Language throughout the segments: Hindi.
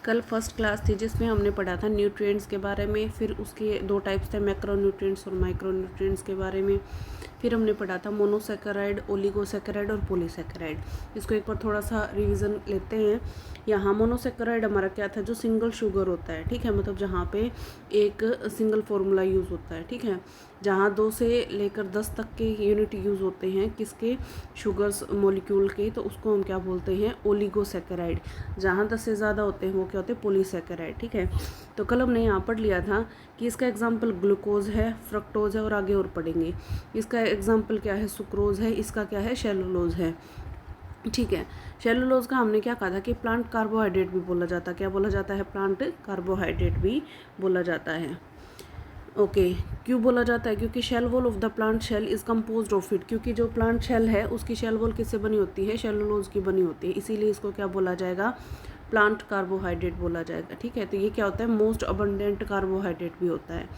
कल फर्स्ट क्लास थी जिसमें हमने पढ़ा था न्यूट्रिएंट्स के बारे में, फिर उसके दो टाइप्स थे, मैक्रो न्यूट्रिएंट्स और माइक्रो न्यूट्रिएंट्स के बारे में। फिर हमने पढ़ा था मोनोसेकेराइड, ओलिगोसेकेराइड और पॉलीसेकेराइड। इसको एक बार थोड़ा सा रिवीजन लेते हैं। यहाँ मोनोसेकेराइड हमारा क्या था, जो सिंगल शुगर होता है, ठीक है, मतलब जहाँ पे एक सिंगल फार्मूला यूज़ होता है, ठीक है, जहाँ 2 से लेकर 10 तक के यूनिट यूज़ होते हैं किसके, शुगर्स मॉलिक्यूल के, तो उसको हम क्या बोलते हैं, ओलिगोसेकेराइड। जहाँ 10 से ज़्यादा होते हैं वो क्या होते हैं, पॉलीसेकेराइड, ठीक है। तो कल हमने यहाँ पढ़ लिया था कि इसका एग्जाम्पल ग्लूकोज है, फ्रक्टोज है और आगे और पढ़ेंगे। इसका एग्जाम्पल क्या है, सुक्रोज है, इसका क्या है, सेलुलोज है, ठीक है। सेलुलोज का हमने क्या कहा था कि प्लांट कार्बोहाइड्रेट भी बोला जाता है, क्या बोला जाता है, प्लांट कार्बोहाइड्रेट भी बोला जाता है। ओके क्यों बोला जाता है, क्योंकि cell wall of the plant cell is composed of it, क्योंकि जो प्लांट शेल है उसकी शेल वॉल किससे बनी होती है, सेलुलोज की बनी होती है, इसीलिए इसको क्या बोला जाएगा, प्लांट कार्बोहाइड्रेट बोला जाएगा, ठीक है। तो ये क्या होता है, मोस्ट अबंडेंट कार्बोहाइड्रेट भी होता है।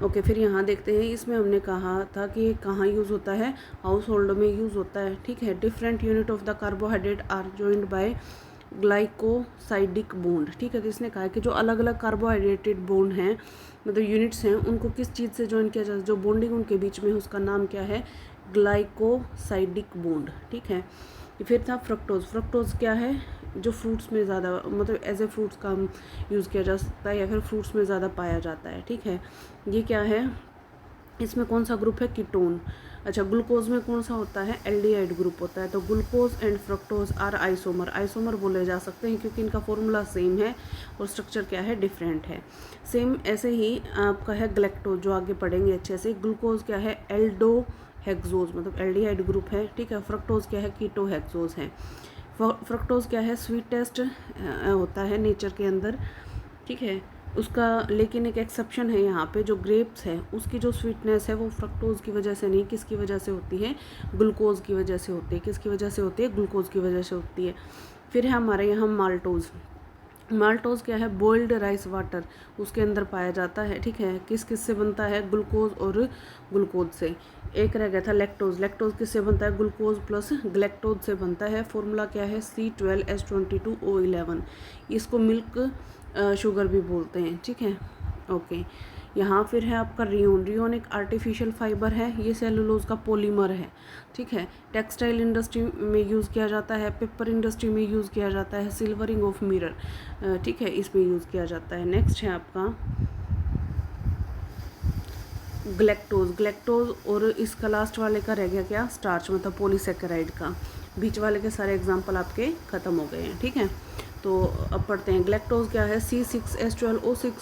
ओके फिर यहाँ देखते हैं, इसमें हमने कहा था कि कहाँ यूज़ होता है, हाउस होल्ड में यूज़ होता है, ठीक है। Different unit of the carbohydrate are joined by glycosidic bond, ठीक है। तो इसने कहा कि जो अलग अलग कार्बोहाइड्रेटेड बॉन्ड हैं, मतलब यूनिट्स हैं, उनको किस चीज़ से ज्वाइन किया जाता है, जो बॉन्डिंग उनके बीच में है उसका नाम क्या है, ग्लाइकोसाइडिक बॉन्ड, ठीक है। फिर था फ्रक्टोज। फ्रक्टोज क्या है, जो फ्रूट्स में ज़्यादा, मतलब एज ए फ्रूट्स का यूज़ किया जा सकता है या फिर फ्रूट्स में ज़्यादा पाया जाता है, ठीक है। ये क्या है, इसमें कौन सा ग्रुप है, कीटोन। अच्छा ग्लूकोज में कौन सा होता है, एल्डिहाइड ग्रुप होता है। तो glucose and fructose are isomer, isomer बोले जा सकते हैं क्योंकि इनका फॉर्मूला सेम है और स्ट्रक्चर क्या है, डिफरेंट है। सेम ऐसे ही आपका है ग्लैक्टोज, जो आगे पढ़ेंगे अच्छे से। ग्लूकोज क्या है, एल्डोहेक्सोज, मतलब एल्डिहाइड ग्रुप है, ठीक है। फ्रक्टोज क्या है, कीटोहेक्सोज है। फ्रक्टोज क्या है, स्वीटेस्ट होता है नेचर के अंदर, ठीक है उसका, लेकिन एक एक्सेप्शन है यहाँ पे, जो ग्रेप्स है उसकी जो स्वीटनेस है वो फ्रक्टोज की वजह से नहीं, किसकी वजह से होती है, ग्लूकोज की वजह से होती है। किसकी वजह से होती है, ग्लूकोज की वजह से होती है। फिर है हमारे यहाँ माल्टोज। माल्टोज क्या है, बॉइल्ड राइस वाटर उसके अंदर पाया जाता है, ठीक है। किस किस से बनता है, ग्लूकोज और ग्लूकोज से। एक रह गया था लैक्टोज। लैक्टोज किससे बनता है, ग्लूकोज प्लस ग्लैक्टोज से बनता है। फॉर्मूला क्या है, C12H22O11। इसको मिल्क शुगर भी बोलते हैं, ठीक है। ओके यहाँ फिर है आपका रियोन। रियोन एक आर्टिफिशियल फाइबर है, ये सेलुलोज का पॉलीमर है, ठीक है। टेक्सटाइल इंडस्ट्री में यूज़ किया जाता है, पेपर इंडस्ट्री में यूज़ किया जाता है, सिल्वरिंग ऑफ मिरर, ठीक है, इसमें यूज़ किया जाता है। नेक्स्ट है आपका ग्लैक्टोज। ग्लैक्टोज और इसका लास्ट वाले का रह गया क्या, स्टार्च, मतलब पॉलीसेकेराइड का। बीच वाले के सारे एग्जाम्पल आपके ख़त्म हो गए हैं, ठीक है। तो अब पढ़ते हैं, ग्लैक्टोज क्या है, C6H12O6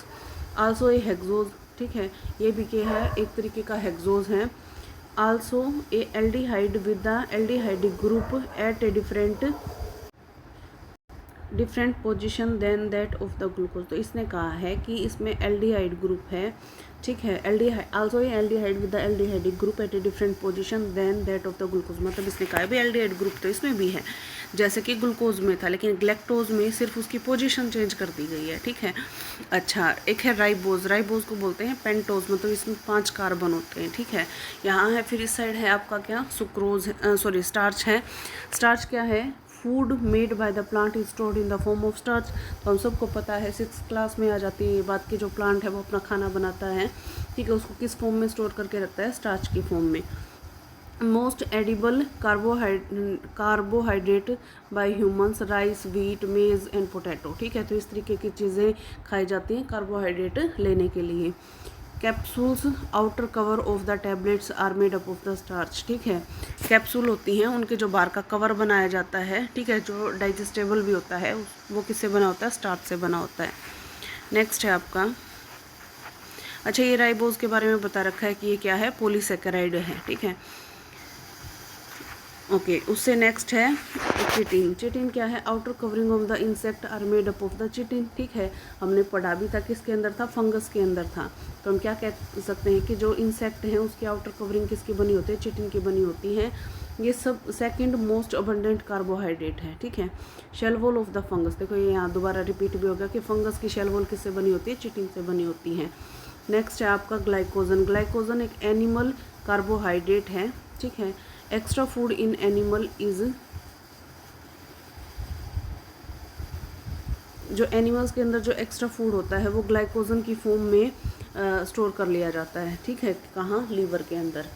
आल्सो ए हेक्सोज, ठीक है। ये भी क्या है, एक तरीके का हेक्सोज है। Also a aldehyde with the aldehydic group at a different position than that of the glucose. तो इसने कहा है कि इसमें एल्डिहाइड ग्रुप है, ठीक है। Aldehyde also aldehyde with the aldehydic group at a different position than that of the glucose, मतलब इसने कहा है भाई एल्डिहाइड ग्रुप तो इसमें भी है जैसे कि ग्लूकोज में था, लेकिन ग्लैक्टोज में सिर्फ उसकी पोजीशन चेंज कर दी गई है, ठीक है। अच्छा एक है राइबोज। राइबोज को बोलते हैं पेंटोज, मतलब इसमें 5 कार्बन होते हैं, ठीक है। यहाँ है फिर इस साइड है आपका क्या, सुक्रोज, सॉरी स्टार्च है। स्टार्च क्या है, food made by the plant is stored in the form of starch. तो हम सबको पता है, 6th क्लास में आ जाती है ये बात कि जो प्लांट है वो अपना खाना बनाता है, ठीक है, उसको किस फॉर्म में स्टोर करके रखता है, स्टार्च की फॉर्म में। Most edible carbohydrate bye humans, rice, wheat, मेज एंड पोटैटो, ठीक है। तो इस तरीके की चीज़ें खाई जाती हैं कार्बोहाइड्रेट लेने के लिए। Capsules outer cover of the tablets are made up of the starch, ठीक है। कैप्सूल होती हैं, उनके जो बाहर का कवर बनाया जाता है, ठीक है, जो डाइजेस्टेबल भी होता है, वो किससे बना होता है, स्टार्च से बना होता है। नेक्स्ट है आपका, अच्छा ये राइबोज के बारे में बता रखा है कि ये क्या है, पॉलीसेकेराइड है, ठीक है। ओके उससे नेक्स्ट है चिटिन। चिटिन क्या है, outer covering of the insect are made up of the chitin, ठीक है। हमने पढ़ा भी था किसके अंदर था, फंगस के अंदर था। तो हम क्या कह सकते हैं कि जो इंसेक्ट हैं उसकी आउटर कवरिंग किसकी बनी होती है, चिटिन की बनी होती है। ये सब सेकंड मोस्ट अबंडेंट कार्बोहाइड्रेट है, ठीक है। Cell wall of the fungus, देखो ये यहाँ दोबारा रिपीट भी हो गया कि फंगस की शेल वॉल किससे बनी होती है, चिटिन से बनी होती है। नेक्स्ट है आपका ग्लाइकोजन। ग्लाइकोजन एक एनिमल कार्बोहाइड्रेट है, ठीक है। Extra food in animal is जो एनिमल्स के अंदर जो एक्स्ट्रा फूड होता है वो ग्लाइकोजन की फॉर्म में स्टोर कर लिया जाता है, ठीक है, कहाँ, लीवर के अंदर।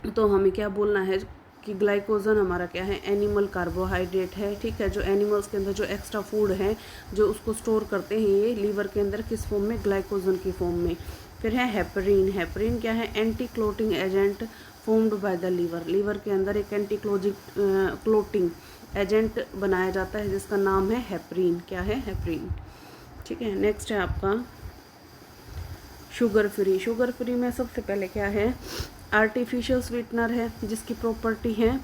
तो हमें क्या बोलना है कि ग्लाइकोजन हमारा क्या है, एनिमल कार्बोहाइड्रेट है, ठीक है। जो एनिमल्स के अंदर जो एक्स्ट्रा फूड है जो उसको स्टोर करते हैं ये लीवर के अंदर, किस फॉर्म में, ग्लाइकोजन की फॉर्म में। फिर है हेपरिन। हेपरिन क्या है, anti clotting agent formed by the liver. Liver के अंदर एक एंटी क्लोटिंग एजेंट बनाया जाता है जिसका नाम है हेपरिन। क्या है, हेपरिन, ठीक है। नेक्स्ट है आपका शुगर फ्री। शुगर फ्री में सबसे पहले क्या है, आर्टिफिशियल स्वीटनर है जिसकी प्रॉपर्टी है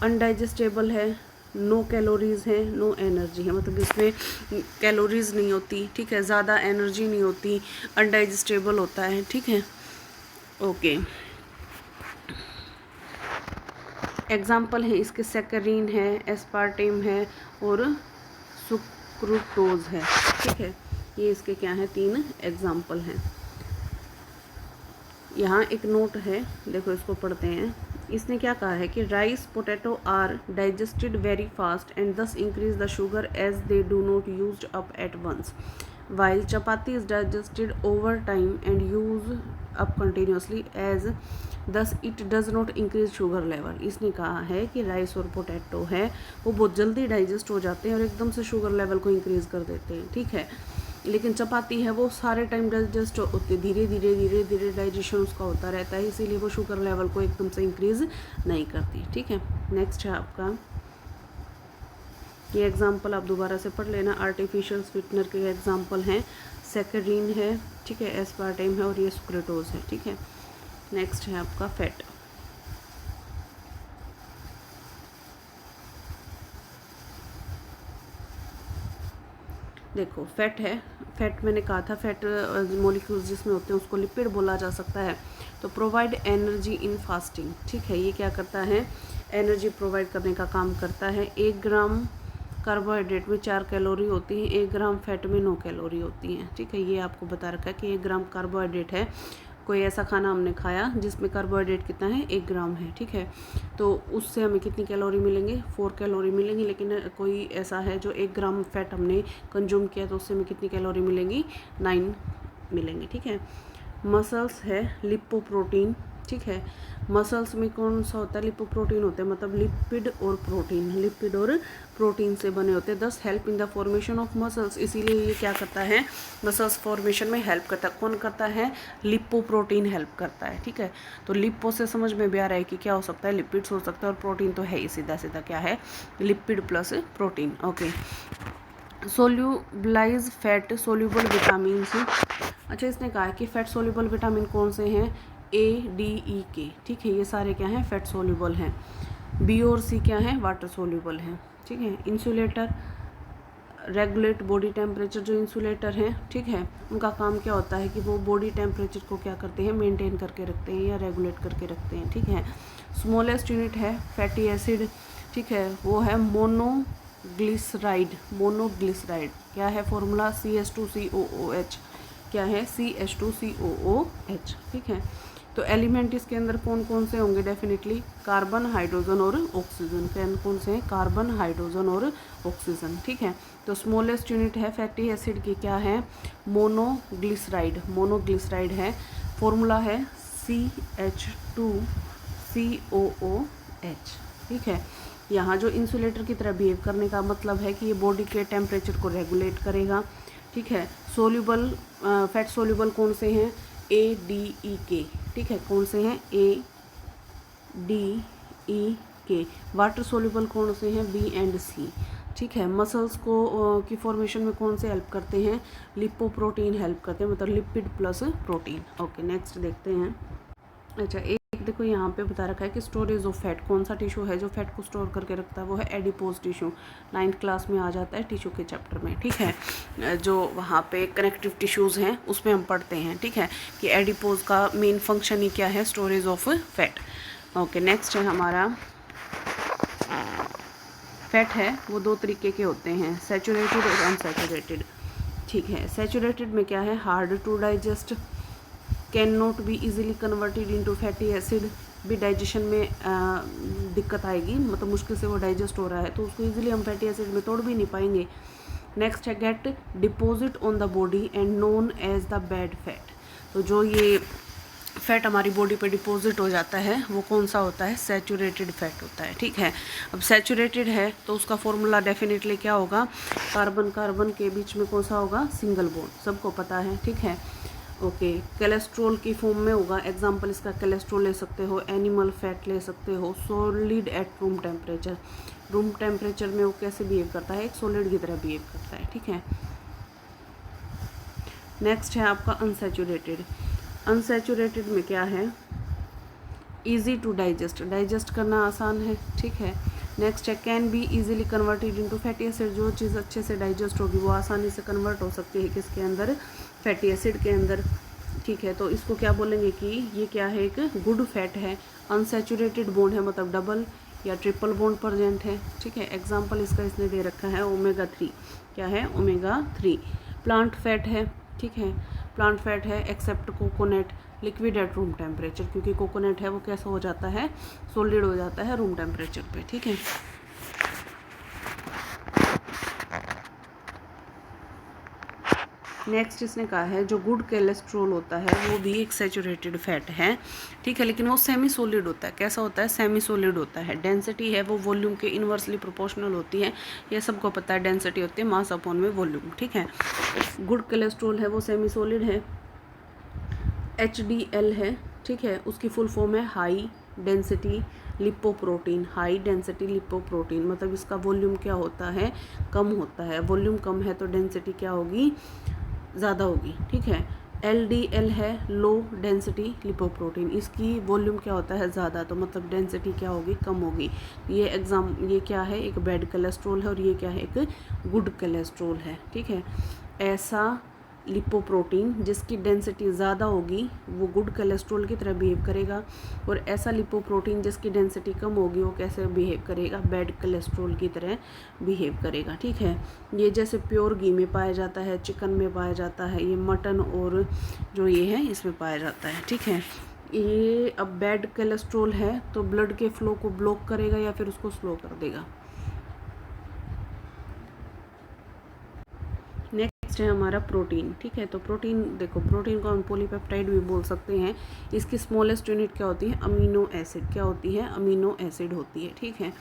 अनडाइजेस्टेबल है, नो कैलोरीज है, नो एनर्जी है, मतलब इसमें कैलोरीज नहीं होती, ठीक है, ज़्यादा एनर्जी नहीं होती, अनडाइजेस्टेबल होता है, ठीक है, ओके। एग्जाम्पल है इसके सैकरीन है, एस्पार्टेम है और सुक्रोटोज है, ठीक है। ये इसके क्या है, 3 एग्जाम्पल हैं। यहाँ एक नोट है, देखो इसको पढ़ते हैं। इसने क्या कहा है कि rice potato are digested very fast and thus increase the sugar as they do not used up at once, while chapati is digested over time and use up continuously as thus it does not increase sugar level. इसने कहा है कि राइस और पोटैटो है वो बहुत जल्दी डाइजेस्ट हो जाते हैं और एकदम से शुगर लेवल को इंक्रीज़ कर देते हैं, ठीक है। लेकिन चपाती है वो सारे टाइम डाइजेस्ट होती, धीरे धीरे धीरे धीरे डाइजेशन उसका होता रहता है, इसीलिए वो शुगर लेवल को एकदम से इंक्रीज़ नहीं करती, ठीक है। नेक्स्ट है आपका ये एग्जांपल, आप दोबारा से पढ़ लेना। आर्टिफिशियल स्वीटनर के एग्जांपल हैं सैकरीन है, ठीक है, एस्पार्टेम है और ये सुक्रोटोज है, ठीक है। नेक्स्ट है आपका फैट। देखो फैट है, फैट मैंने कहा था, फैट मॉलिक्यूल्स जिसमें होते हैं उसको लिपिड बोला जा सकता है। तो प्रोवाइड एनर्जी इन फास्टिंग, ठीक है, ये क्या करता है, एनर्जी प्रोवाइड करने का काम करता है। 1 ग्राम कार्बोहाइड्रेट में 4 कैलोरी होती हैं, 1 ग्राम फैट में 9 कैलोरी होती हैं, ठीक है। ये आपको बता रखा है कि 1 ग्राम कार्बोहाइड्रेट है, कोई ऐसा खाना हमने खाया जिसमें कार्बोहाइड्रेट कितना है, 1 ग्राम है, ठीक है। तो उससे हमें कितनी कैलोरी मिलेंगे, 4 कैलोरी मिलेंगी। लेकिन कोई ऐसा है जो 1 ग्राम फैट हमने कंज्यूम किया तो उससे हमें कितनी कैलोरी मिलेंगी, 9 मिलेंगी, ठीक है। मसल्स है लिपोप्रोटीन, ठीक है। मसल्स में कौन सा होता है, लिपोप्रोटीन होते हैं, मतलब लिपिड और प्रोटीन, लिपिड और प्रोटीन से बने होते हैं। दस help in the formation of muscles, इसीलिए ये क्या करता है, मसल्स फॉर्मेशन में हेल्प करता है। कौन करता है, लिपोप्रोटीन हेल्प करता है, ठीक है। तो लिपो से समझ में भी आ रहा है कि क्या हो सकता है, लिपिड्स हो सकता है, और प्रोटीन तो है ही, सीधा सीधा क्या है, lipid plus protein, okay. Solubilise fat soluble vitamin. अच्छा, इसने कहा है कि फैट सोल्यूबल विटामिन कौन से हैं, A, D, E, K, ठीक है, ये सारे क्या हैं, फैट सोल्यूबल हैं। B और C क्या हैं, वाटर सोल्यूबल हैं, ठीक है। इंसुलेटर, रेगुलेट बॉडी टेम्परेचर, जो इंसुलेटर हैं, ठीक है, उनका काम क्या होता है कि वो बॉडी टेम्परेचर को क्या करते हैं, मेंटेन करके रखते हैं या रेगुलेट करके रखते हैं, ठीक है। स्मॉलेस्ट यूनिट है फैटी एसिड, ठीक है, वो है मोनोग्लिसराइड। मोनोग्लिसराइड क्या है, फॉर्मूला CH2COOH, क्या है, CH2COOH, ठीक है। तो एलिमेंट इसके अंदर कौन कौन से होंगे, डेफिनेटली कार्बन, हाइड्रोजन और ऑक्सीजन। कौन से हैं, कार्बन, हाइड्रोजन और ऑक्सीजन, ठीक है। तो स्मॉलेस्ट यूनिट है फैटी एसिड की, क्या है, मोनोग्लिसराइड, मोनोग्लिसराइड है, फॉर्मूला है CH2COOH, ठीक है। यहाँ जो इंसुलेटर की तरह बिहेव करने का मतलब है कि ये बॉडी के टेम्परेचर को रेगुलेट करेगा, ठीक है। सोल्यूबल फैट सोल्यूबल कौन से हैं, A, D, E, K, ठीक है, कौन से हैं, A, D, E, K। Water soluble कौन से हैं, B एंड C, ठीक है। मसल्स को की फॉर्मेशन में कौन से हेल्प करते हैं, लिपोप्रोटीन हेल्प करते हैं, मतलब lipid plus protein, okay. Next देखते हैं। अच्छा, एक देखो यहाँ पे बता रखा है कि स्टोरेज ऑफ फैट, कौन सा टिश्यू है जो फैट को स्टोर करके रखता है, वो है एडिपोज टिश्यू। 9th क्लास में आ जाता है टिश्यू के चैप्टर में, ठीक है। जो वहाँ पे कनेक्टिव टिश्यूज़ हैं उसमें हम पढ़ते हैं, ठीक है, कि एडिपोज का मेन फंक्शन ही क्या है, storage of fat, okay. Next है हमारा फैट है वो 2 तरीके के होते हैं, सैचुरेटेड और अनसैचुरेटेड, ठीक है। सैचुरेटेड में क्या है, hard to digest, can not be easily converted into fatty acid, भी डाइजेशन में दिक्कत आएगी, मतलब मुश्किल से वो डाइजेस्ट हो रहा है तो उसको इजीली हम फैटी एसिड में तोड़ भी नहीं पाएंगे, नेक्स्ट है get deposit on the body and known as the bad fat. तो जो ये फैट हमारी बॉडी पे डिपॉजिट हो जाता है वो कौन सा होता है, सैचुरेटेड फैट होता है, ठीक है। अब सैचुरेटेड है तो उसका फॉर्मूला डेफिनेटली क्या होगा, कार्बन कार्बन के बीच में कौन सा होगा, सिंगल बॉन्ड, सबको पता है, ठीक है। ओके, कोलेस्ट्रॉल की फॉर्म में होगा, एग्जांपल इसका कोलेस्ट्रॉल ले सकते हो, एनिमल फैट ले सकते हो, solid at room temperature. Room temperature में वो कैसे बिहेव करता है, एक सॉलिड की तरह बिहेव करता है, ठीक है। नेक्स्ट है आपका अनसैचुरेटेड। अनसैचुरेटेड में क्या है, ईजी टू डाइजेस्ट, डाइजेस्ट करना आसान है, ठीक है। नेक्स्ट है can be easily converted into fatty acid, जो चीज़ अच्छे से डाइजेस्ट होगी वो आसानी से कन्वर्ट हो सकती है किसके अंदर, फैटी एसिड के अंदर, ठीक है। तो इसको क्या बोलेंगे कि ये क्या है, एक गुड फैट है। अनसैचुरेटेड बॉन्ड है मतलब डबल या ट्रिपल बॉन्ड प्रेजेंट है, ठीक है। एग्जाम्पल इसका इसने दे रखा है ओमेगा 3, क्या है, ओमेगा 3। प्लांट फैट है, ठीक है, प्लांट फैट है except coconut, liquid at room temperature, क्योंकि कोकोनट है वो कैसा हो जाता है, सॉलिड हो जाता है रूम टेम्परेचर पे, ठीक है। नेक्स्ट इसने कहा है जो गुड कोलेस्ट्रॉल होता है वो भी एक सैचुरेटेड फैट है, ठीक है, लेकिन वो सेमी सॉलिड होता है, कैसा होता है, सेमी सॉलिड होता है। डेंसिटी है वो वॉल्यूम के इन्वर्सली प्रोपोर्शनल होती है, ये सबको पता है, डेंसिटी होती है मास अपॉन में वॉल्यूम, ठीक है। गुड कोलेस्ट्रॉल है वो सेमी सॉलिड है, HDL है, ठीक है, उसकी फुल फॉर्म है high density lipoprotein, high density lipoprotein, मतलब इसका वॉल्यूम क्या होता है, कम होता है, वॉल्यूम कम है तो डेंसिटी क्या होगी, ज़्यादा होगी, ठीक है। LDL है लो डेंसिटी लिपोप्रोटीन, इसकी वॉल्यूम क्या होता है, ज़्यादा, तो मतलब डेंसिटी क्या होगी, कम होगी। ये क्या है, एक बैड कोलेस्ट्रॉल है और ये क्या है, एक गुड कोलेस्ट्रॉल है, ठीक है। ऐसा लिपोप्रोटीन जिसकी डेंसिटी ज़्यादा होगी वो गुड कोलेस्ट्रॉल की तरह बिहेव करेगा, और ऐसा लिपोप्रोटीन जिसकी डेंसिटी कम होगी वो कैसे बिहेव करेगा, बैड कोलेस्ट्रॉल की तरह बिहेव करेगा, ठीक है। ये जैसे प्योर घी में पाया जाता है, चिकन में पाया जाता है, ये मटन और जो ये है इसमें पाया जाता है, ठीक है। ये अब बैड कोलेस्ट्रॉल है तो ब्लड के फ्लो को ब्लॉक करेगा या फिर उसको स्लो कर देगा। नेक्स्ट है हमारा प्रोटीन, ठीक है। तो प्रोटीन देखो, प्रोटीन को हम पॉलीपेप्टाइड भी बोल सकते हैं। इसकी स्मॉलेस्ट यूनिट क्या होती है, अमीनो एसिड, क्या होती है, अमीनो एसिड होती है, ठीक है।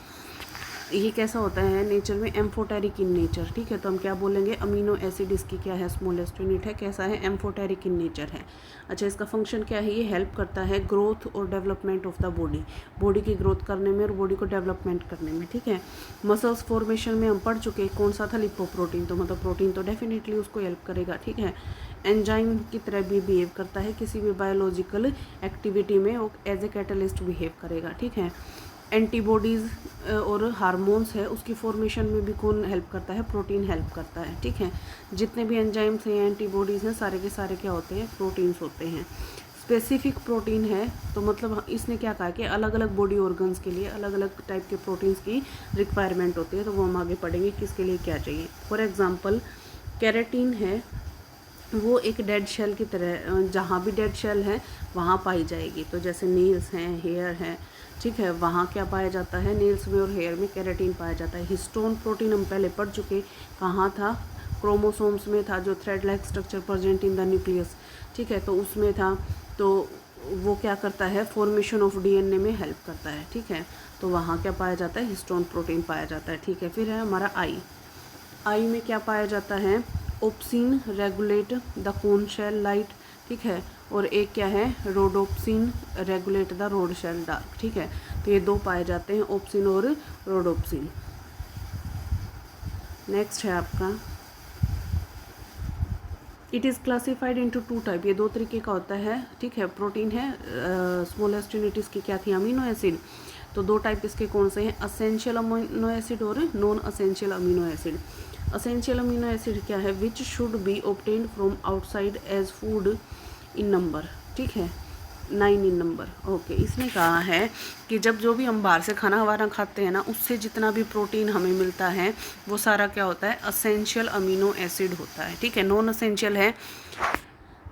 ये कैसा होता है नेचर में, एम्फोटेरिक इन नेचर, ठीक है। तो हम क्या बोलेंगे, अमीनो एसिड इसकी क्या है, स्मॉलेस्ट यूनिट है, कैसा है, एम्फोटेरिक इन नेचर है। अच्छा, इसका फंक्शन क्या है, ये हेल्प करता है ग्रोथ और development of the body, body की ग्रोथ करने में और बॉडी को डेवलपमेंट करने में, ठीक है। मसल्स फॉर्मेशन में हम पढ़ चुके, कौन सा था, लिपोप्रोटीन, तो मतलब प्रोटीन तो डेफिनेटली उसको हेल्प करेगा, ठीक है। एंजाइम की तरह भी बिहेव करता है किसी भी बायोलॉजिकल एक्टिविटी में, वो एज ए कैटलिस्ट बिहेव करेगा, ठीक है। एंटीबॉडीज़ और हार्मोन्स है उसकी फॉर्मेशन में भी कौन हेल्प करता है, प्रोटीन हेल्प करता है, ठीक है। जितने भी एंजाइम्स हैं, एंटीबॉडीज़ हैं, सारे के सारे क्या होते हैं, प्रोटीन्स होते हैं। स्पेसिफिक प्रोटीन है तो मतलब इसने क्या कहा कि अलग अलग बॉडी ऑर्गन्स के लिए अलग अलग टाइप के प्रोटीन्स की रिक्वायरमेंट होती है, तो वो हम आगे पढ़ेंगे किसके लिए क्या चाहिए। फॉर एग्जांपल कैरेटीन है वो एक डेड शेल की तरह, जहाँ भी डेड शेल है वहाँ पाई जाएगी, तो जैसे नील्स हैं, हेयर है, ठीक है, वहाँ क्या पाया जाता है, नील्स में और हेयर में कैरेटीन पाया जाता है। हिस्टोन प्रोटीन हम पहले पढ़ चुके, कहाँ था, क्रोमोसोम्स में था, जो thread like structure present in the nucleus, ठीक है, तो उसमें था, तो वो क्या करता है, फॉर्मेशन ऑफ DNA में हेल्प करता है, ठीक है। तो वहाँ क्या पाया जाता है, हिस्टोन प्रोटीन पाया जाता है, ठीक है। फिर है हमारा आई में क्या पाया जाता है, opsin regulate the cone cell light, ठीक है, और एक क्या है, rhodopsin regulate the rod cell dark, ठीक है। तो ये दो पाए जाते हैं, ओप्सिन और रोडोप्सिन। नेक्स्ट है आपका it is classified into 2 type, ये 2 तरीके का होता है, ठीक है। प्रोटीन है, स्मॉलेस्ट यूनिट इसकी क्या थी, अमीनो एसिड, तो 2 टाइप इसके कौन से हैं, असेंशियल अमीनो एसिड और non essential amino acid. Essential amino acid क्या है, which should be obtained from outside as food in number, ठीक है, 9 इन नंबर, ओके। इसने कहा है कि जब जो भी हम बाहर से खाना वाना खाते हैं ना, उससे जितना भी प्रोटीन हमें मिलता है वो सारा क्या होता है, असेंशियल अमीनो एसिड होता है, ठीक है। नॉन असेंशियल है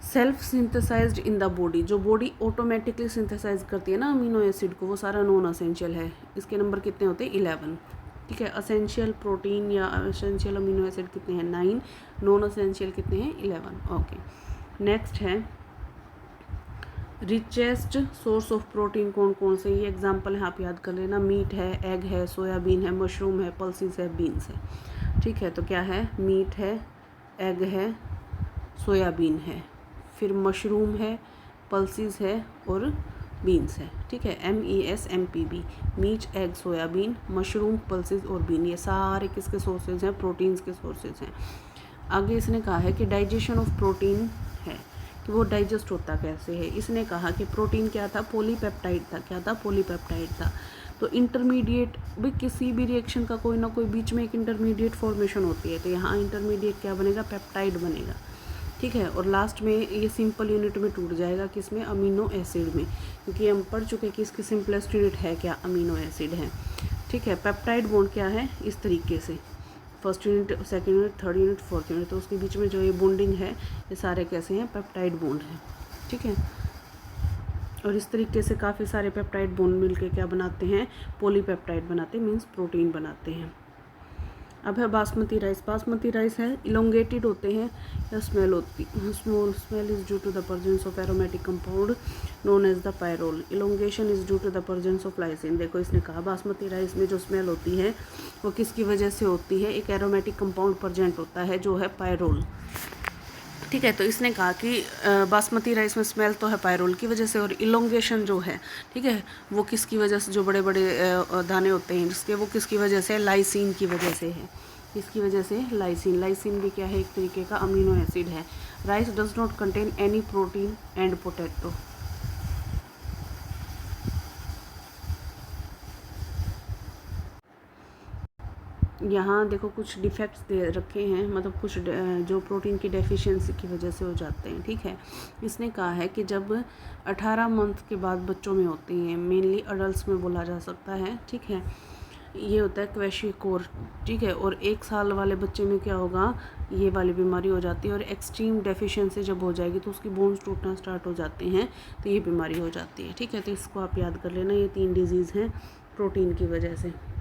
self synthesised in the body, जो बॉडी ऑटोमेटिकली सिंथेसाइज करती है ना अमीनो एसिड को, वो सारा नॉन असेंशियल है। इसके नंबर कितने होते हैं, 11। ठीक है। असेंशियल प्रोटीन या असेंशियल अमीनो एसिड कितने हैं 9, नॉन असेंशियल कितने हैं 11। ओके, नेक्स्ट है रिचेस्ट सोर्स ऑफ प्रोटीन कौन कौन से, ये एग्जांपल है आप याद कर लेना, मीट है, एग है, सोयाबीन है, मशरूम है, पल्सिस है, बीन्स है। ठीक है, तो क्या है, मीट है, एग है, सोयाबीन है, फिर मशरूम है, पल्सिस है और बीन्स है। ठीक है, MESMPB, meat, egg, soybean, mushroom, pulses और बीन, ये सारे किसके सोर्सेज हैं, प्रोटीन्स के सोर्सेज हैं। आगे इसने कहा है कि डाइजेशन ऑफ प्रोटीन है कि वो डाइजेस्ट होता कैसे है। इसने कहा कि प्रोटीन क्या था, पॉलीपेप्टाइड था। क्या था, पॉलीपेप्टाइड था। तो इंटरमीडिएट भी, किसी भी रिएक्शन का कोई ना कोई बीच में एक इंटरमीडिएट फॉर्मेशन होती है, तो यहाँ इंटरमीडिएट क्या बनेगा, पेप्टाइड बनेगा। ठीक है, और लास्ट में ये सिंपल यूनिट में टूट जाएगा, किसमें, अमीनो एसिड में, क्योंकि हम पढ़ चुके हैं कि इसकी सिंपलेस्ट यूनिट है क्या, अमीनो एसिड है। ठीक है, पेप्टाइड बॉन्ड क्या है, इस तरीके से, first unit, second unit, third unit, fourth unit, तो उसके बीच में जो ये बॉन्डिंग है, ये सारे कैसे हैं, पेप्टाइड बॉन्ड हैं। ठीक है, और इस तरीके से काफ़ी सारे पेप्टाइड बॉन्ड मिलके क्या बनाते हैं, पॉलीपेप्टाइड बनाते हैं, मीन्स प्रोटीन बनाते हैं। अब है बासमती राइस। बासमती राइस है, इलोंगेटेड होते हैं या स्मेल होती, smell is due to the presence of aromatic compound known as the pyrrole. Elongation is due to the presence of lysine. देखो इसने कहा बासमती राइस में जो स्मेल होती है वो किसकी वजह से होती है, एक एरोमेटिक कंपाउंड प्रेजेंट होता है जो है पायरोल। ठीक है, तो इसने कहा कि बासमती राइस में स्मेल तो है पायरोल की वजह से, और इलोंगेशन जो है, ठीक है, वो किसकी वजह से, जो बड़े बड़े दाने होते हैं जिसके, वो किसकी वजह से, लाइसिन की वजह से है। किसकी वजह से, लाइसिन। लाइसिन भी क्या है, एक तरीके का अमीनो एसिड है। Rice does not contain any protein and potato. यहाँ देखो कुछ डिफेक्ट्स दे रखे हैं, मतलब कुछ जो प्रोटीन की डेफिशिएंसी की वजह से हो जाते हैं। ठीक है, इसने कहा है कि जब 18 मंथ के बाद बच्चों में होती हैं, मेनली अडल्ट में बोला जा सकता है। ठीक है, ये होता है क्वेशिकोर। ठीक है, और 1 साल वाले बच्चे में क्या होगा, ये वाली बीमारी हो जाती है, और एक्सट्रीम डेफिशिएंसी जब हो जाएगी तो उसकी बोन्स टूटना स्टार्ट हो जाते हैं, तो ये बीमारी हो जाती है। ठीक है, तो इसको आप याद कर लेना, ये 3 डिजीज़ हैं प्रोटीन की वजह से।